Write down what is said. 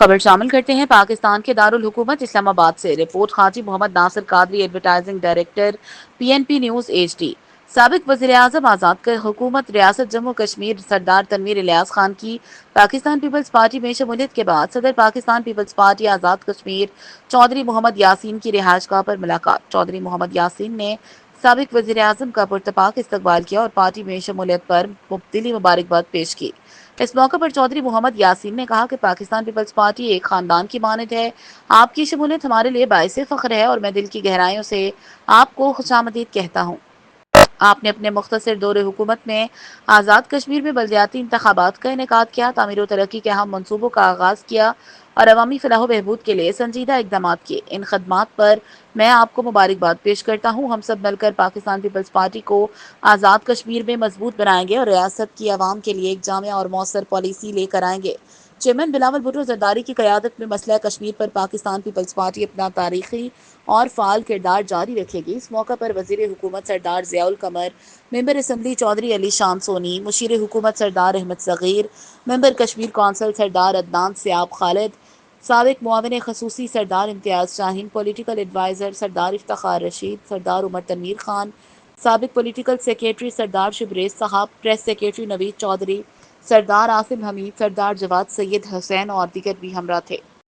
خبر شامل کرتے ہیں پاکستان کے دارالحکومت اسلام آباد سے report Haji Muhammad Nasir Qadri advertising director P N P news H D. سابق وزیر اعظم آزاد حکومت ریاست جموں کشمیر سردار تنویر الیاس خان کی پاکستان پیپلز پارٹی میں شمولیت کے بعد صدر پاکستان پیپلز پارٹی آزاد کشمیر چودھری محمد یاسین کی رہائش گاہ پر ملاقات۔ چودھری محمد یاسین نے سابق وزیر اعظم کا پرتپاک استقبال کیا اور پارٹی میں شمولیت پر دلی مبارکباد پیش کی۔ اس موقع پر چودھری محمد یاسین نے کہا کہ پاکستان پیپلز پارٹی ایک خاندان کی مانند ہے۔ آپ کی شمولیت ہمارے لیے باعث فخر ہے اور میں دل کی گہرائیوں سے آپ کو خوش آمدید کہتا ہوں۔ آپ نے اپنے مختصر دور حکومت میں آزاد کشمیر میں بلدیاتی انتخابات کا انعقاد کیا، تعمیر و ترقی کے اہم منصوبوں کا آغاز کیا اور عوامی فلاح و بہبود کے لیے سنجیدہ اقدامات کیے۔ ان خدمات پر میں آپ کو مبارکباد پیش کرتا ہوں۔ ہم سب مل کر پاکستان پیپلز پارٹی کو آزاد کشمیر میں مضبوط بنائیں گے اور ریاست کی عوام کے لیے ایک جامع اور مؤثر پالیسی لے کر آئیں گے۔ چیئرمین بلاول بھٹو زرداری کی قیادت میں مسئلہ کشمیر پر پاکستان پیپلز پارٹی اپنا تاریخی اور فعال کردار جاری رکھے گی۔ اس موقع پر وزیر حکومت سردار ضیاء القمر، ممبر اسمبلی چودھری علی شان سونی، مشیر حکومت سردار احمد صغیر، ممبر کشمیر کونسل سردار عدنان سیاب خالد، سابق معاون خصوصی سردار امتیاز شاہین، پولیٹیکل ایڈوائزر سردار افتخار رشید، سردار عمر تنویر خان، سابق پولیٹیکل سیکریٹری سردار شبریز صاحب، پریس سیکریٹری نوید چودھری، سردار عاصم حمید، سردار جواد سید حسین اور دیگر بھی ہمراہ تھے۔